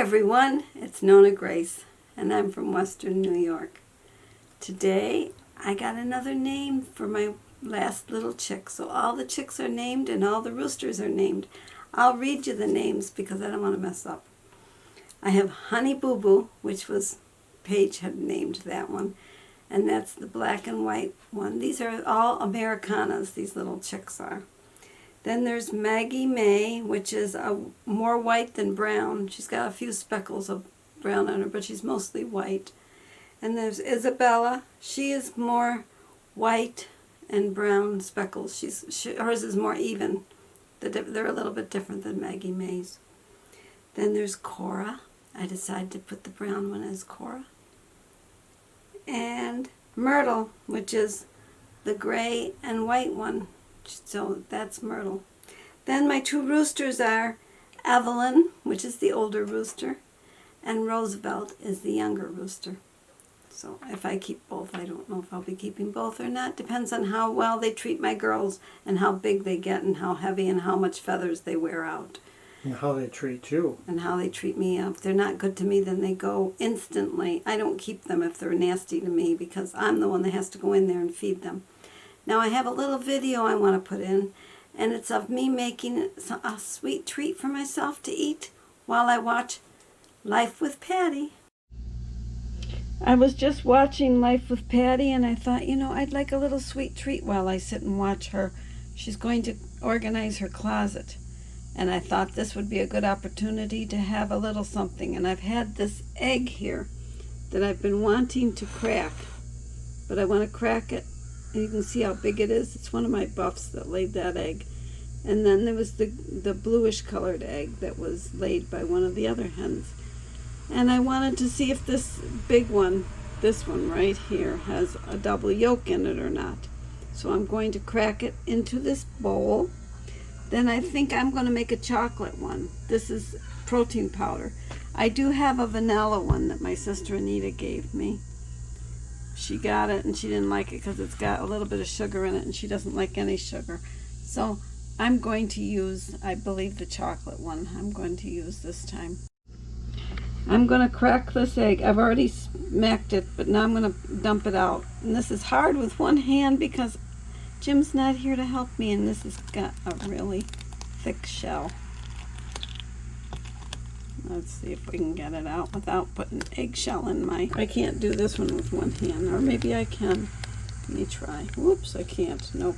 everyone, it's Nonna Grace, and I'm from Western New York. Today, I got another name for my last little chick. So all the chicks are named and all the roosters are named. I'll read you the names because I don't want to mess up. I have Honey Boo Boo, which was, Paige had named that one, and that's the black and white one. These are all Americanas, these little chicks are. Then there's Maggie May, which is more white than brown. She's got a few speckles of brown on her, but she's mostly white. And there's Isabella. She is more white and brown speckles. Hers is more even. They're a little bit different than Maggie May's. Then there's Cora. I decided to put the brown one as Cora. And Myrtle, which is the gray and white one. So that's Myrtle. Then my two roosters are Evelyn, which is the older rooster, and Roosevelt is the younger rooster. So if I keep both, I don't know if I'll be keeping both or not. Depends on how well they treat my girls and how big they get and how heavy and how much feathers they wear out. And how they treat you. And how they treat me. If they're not good to me, then they go instantly. I don't keep them if they're nasty to me because I'm the one that has to go in there and feed them. Now I have a little video I want to put in, and it's of me making a sweet treat for myself to eat while I watch Life with Patty. I was just watching Life with Patty, and I thought, you know, I'd like a little sweet treat while I sit and watch her. She's going to organize her closet, and I thought this would be a good opportunity to have a little something. And I've had this egg here that I've been wanting to crack, but I want to crack it. And you can see how big it is. It's one of my buffs that laid that egg. And then there was the bluish colored egg that was laid by one of the other hens. And I wanted to see if this big one, this one right here, has a double yolk in it or not. So I'm going to crack it into this bowl. Then I think I'm going to make a chocolate one. This is protein powder. I do have a vanilla one that my sister Anita gave me. She got it and she didn't like it because it's got a little bit of sugar in it, and she doesn't like any sugar. So I'm going to use, I believe, the chocolate one. I'm going to use this time. I'm going to crack this egg. I've already smacked it, but now I'm going to dump it out. And this is hard with one hand because Jim's not here to help me, and this has got a really thick shell. Let's see if we can get it out without putting eggshell in my... I can't do this one with one hand, or maybe I can. Let me try. Whoops, I can't. Nope.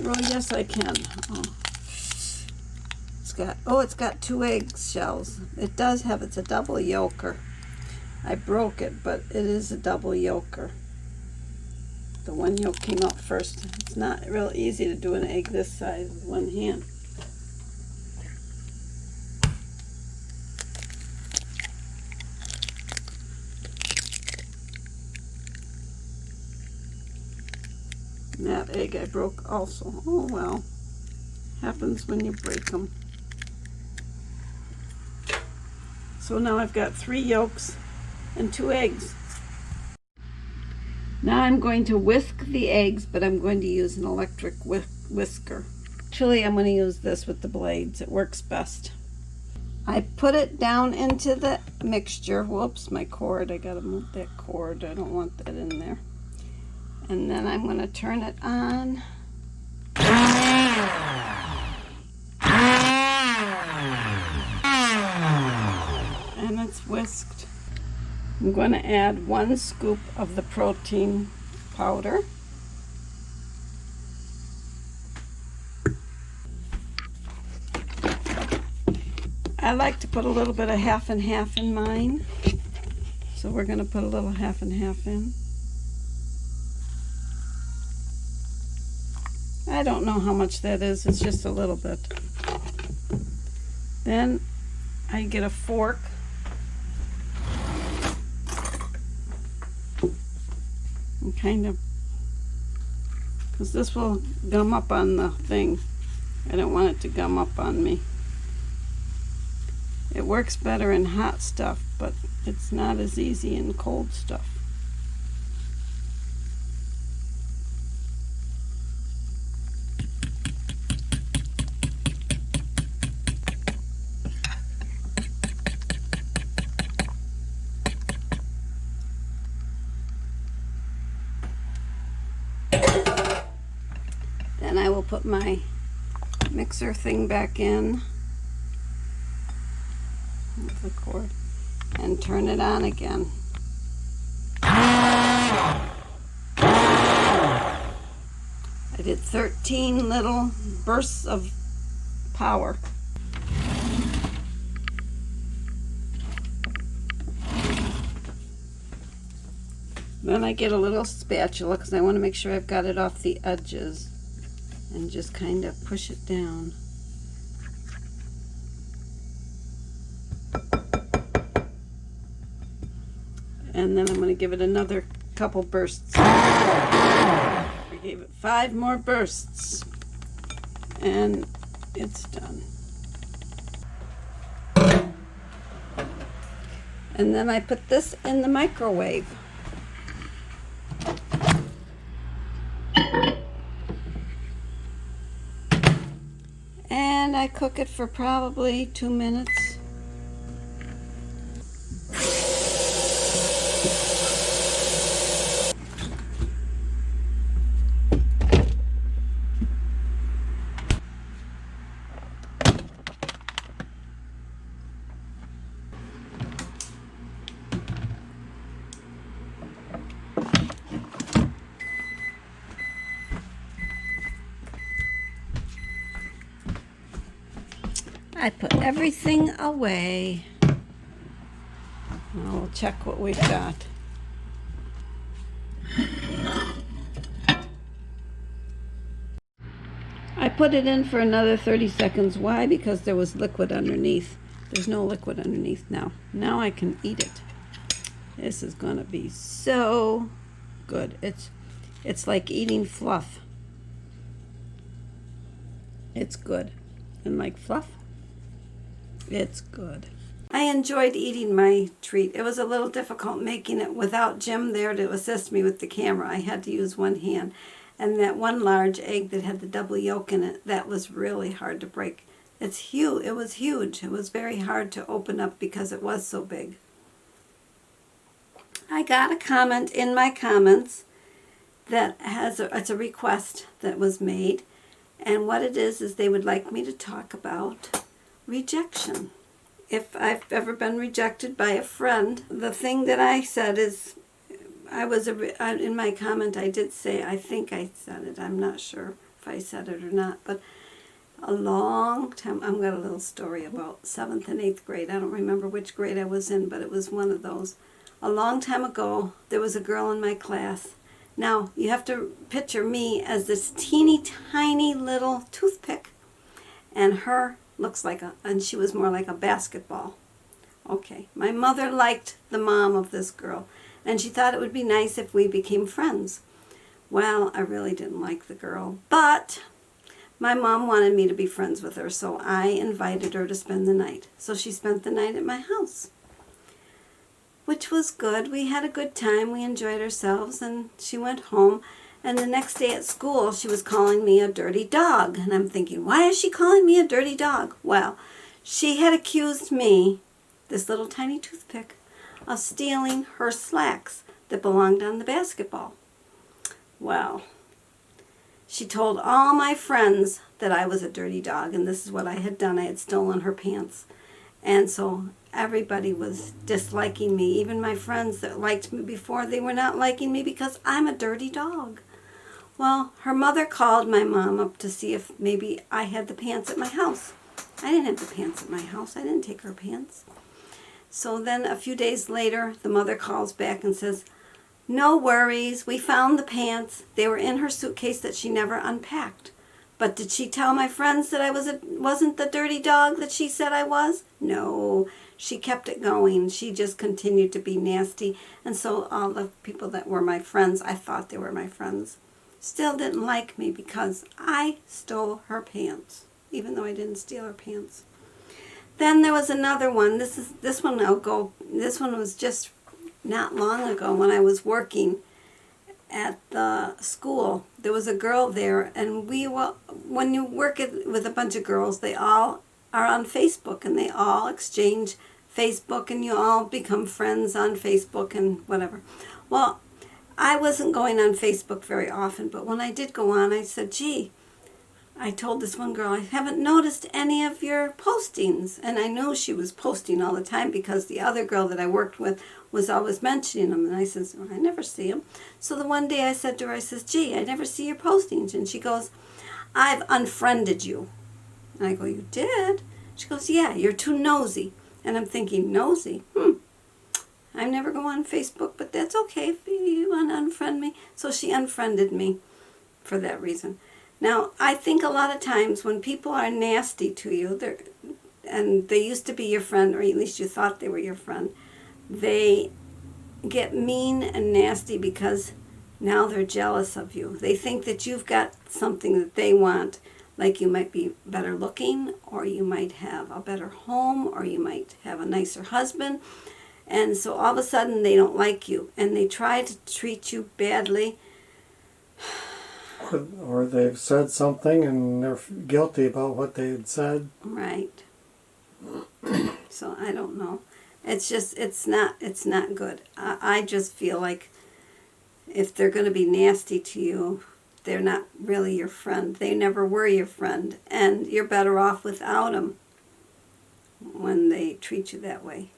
Well, yes, I can. It's got two eggshells. It does have, it's a double yolker. I broke it, but it is a double yolker. The one yolk came out first. It's not real easy to do an egg this size with one hand. That egg I broke also. Oh well, happens when you break them. So now I've got 3 yolks and 2 eggs. Now I'm going to whisk the eggs, but I'm going to use an electric whisker. Actually, I'm going to use this with the blades. It works best. I put it down into the mixture. Whoops, my cord. I gotta move that cord. I don't want that in there. And then I'm going to turn it on. And it's whisked. I'm going to add 1 scoop of the protein powder. I like to put a little bit of half and half in mine. So we're going to put a little half and half in. I don't know how much that is, it's just a little bit. Then I get a fork. And kind of, because this will gum up on the thing. I don't want it to gum up on me. It works better in hot stuff, but it's not as easy in cold stuff. Then I will put my mixer thing back in. That's the cord. And turn it on again. I did 13 little bursts of power. Then I get a little spatula because I want to make sure I've got it off the edges, and just kind of push it down. And then I'm going to give it another couple bursts. I gave it 5 more bursts, and it's done. And then I put this in the microwave. And I cook it for probably 2 minutes. I put everything away. Now we'll check what we've got. I put it in for another 30 seconds. Why? Because there was liquid underneath. There's no liquid underneath now. Now I can eat it. This is gonna be so good. It's like eating fluff. It's good. And like fluff, it's good. I enjoyed eating my treat. It was a little difficult making it without Jim there to assist me with the camera. I had to use one hand. And that one large egg that had the double yolk in it, that was really hard to break. It's huge. It was huge. It was very hard to open up because it was so big. I got a comment in my comments that it's a request that was made. And what it is they would like me to talk about rejection. If I've ever been rejected by a friend, the thing that I said is, in my comment I did say, I think I said it, I'm not sure if I said it or not, but a long time, I've got a little story about 7th and 8th grade. I don't remember which grade I was in, but it was one of those. A long time ago, there was a girl in my class. Now, you have to picture me as this teeny tiny little toothpick, and her looks like and she was more like a basketball. Okay, my mother liked the mom of this girl, and she thought it would be nice if we became friends. Well, I really didn't like the girl, but my mom wanted me to be friends with her, so I invited her to spend the night. So she spent the night at my house, which was good. We had a good time. We enjoyed ourselves, and she went home. And the next day at school, she was calling me a dirty dog. And I'm thinking, why is she calling me a dirty dog? Well, she had accused me, this little tiny toothpick, of stealing her slacks that belonged on the basketball. Well, she told all my friends that I was a dirty dog, and this is what I had done. I had stolen her pants. And so everybody was disliking me. Even my friends that liked me before, they were not liking me because I'm a dirty dog. Well, her mother called my mom up to see if maybe I had the pants at my house. I didn't have the pants at my house. I didn't take her pants. So then a few days later, the mother calls back and says, no worries, we found the pants. They were in her suitcase that she never unpacked. But did she tell my friends that I wasn't the dirty dog that she said I was? No, she kept it going. She just continued to be nasty. And so all the people that were my friends, I thought they were my friends, still didn't like me because I stole her pants, even though I didn't steal her pants. Then there was another one. This one was just not long ago when I was working at the school. There was a girl there, and when you work with a bunch of girls, they all are on Facebook, and they all exchange Facebook, and you all become friends on Facebook and whatever. Well, I wasn't going on Facebook very often, but when I did go on, I said, gee, I told this one girl, I haven't noticed any of your postings. And I knew she was posting all the time because the other girl that I worked with was always mentioning them. And I says, well, I never see them. So the one day I said to her, I says, gee, I never see your postings. And she goes, I've unfriended you. And I go, you did? She goes, yeah, you're too nosy. And I'm thinking, nosy? I never go on Facebook, but that's okay if you want to unfriend me. So she unfriended me for that reason. Now, I think a lot of times when people are nasty to you, and they used to be your friend, or at least you thought they were your friend, they get mean and nasty because now they're jealous of you. They think that you've got something that they want, like you might be better looking, or you might have a better home, or you might have a nicer husband. And so all of a sudden they don't like you, and they try to treat you badly. Or they've said something and they're guilty about what they had said. Right. So I don't know. It's just, it's not good. I just feel like if they're going to be nasty to you, they're not really your friend. They never were your friend. And you're better off without them when they treat you that way.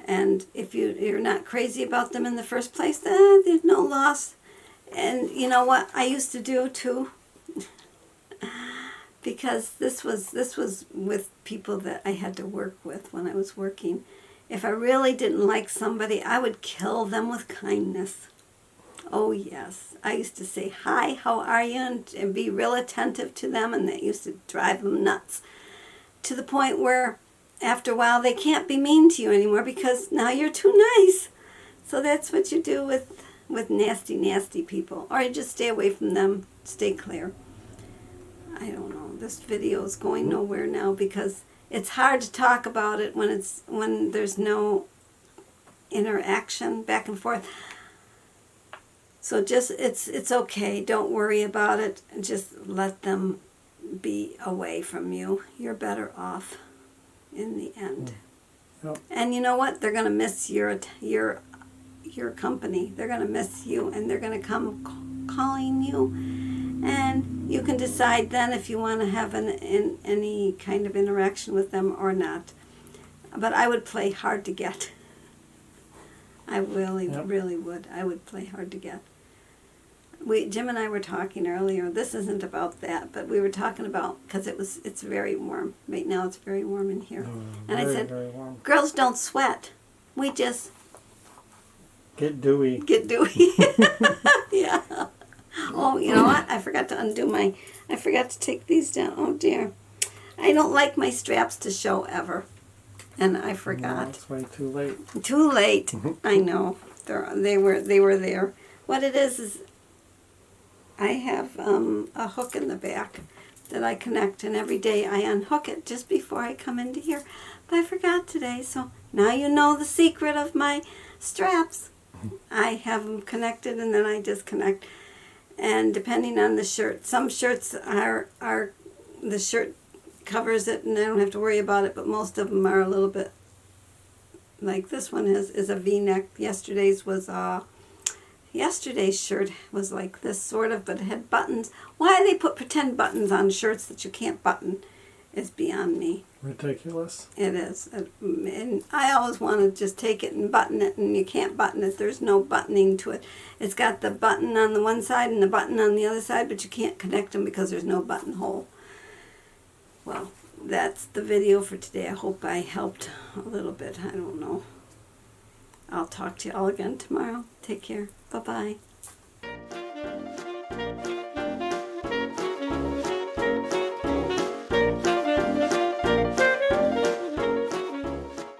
And if you're not crazy about them in the first place, then there's no loss. And you know what I used to do too? Because this was with people that I had to work with when I was working. If I really didn't like somebody, I would kill them with kindness. Oh yes. I used to say, hi, how are you? And be real attentive to them, and that used to drive them nuts. To the point where after a while they can't be mean to you anymore because now you're too nice. So that's what you do with nasty, nasty people. Or you just stay away from them, stay clear. I don't know. This video is going nowhere now because it's hard to talk about it when there's no interaction back and forth. So just, it's okay. Don't worry about it. Just let them be away from you. You're better off in the end. Yep. And you know what? They're going to miss your company. They're going to miss you, and they're going to come calling you. And you can decide then if you want to have any kind of interaction with them or not. But I would play hard to get. I really would. I would play hard to get. Jim and I were talking earlier. This isn't about that, but we were talking about, because it's very warm. Right now it's very warm in here. And I said, girls don't sweat. We just get dewy. Get dewy. Yeah. Oh, you know what? I forgot to take these down. Oh dear. I don't like my straps to show ever. And I forgot. No, it's way too late. Too late. I know. They were there. What it is I have a hook in the back that I connect, and every day I unhook it just before I come into here. But I forgot today, so now you know the secret of my straps. I have them connected, and then I disconnect. And depending on the shirt, some shirts are the shirt covers it, and I don't have to worry about it. But most of them are a little bit like this one is a V-neck. Yesterday's shirt was like this sort of, but it had buttons. Why they put pretend buttons on shirts that you can't button is beyond me. Ridiculous. It is. And I always want to just take it and button it, and you can't button it. There's no buttoning to it. It's got the button on the one side and the button on the other side, but you can't connect them because there's no buttonhole. Well, that's the video for today. I hope I helped a little bit. I don't know. I'll talk to you all again tomorrow. Take care. Bye-bye.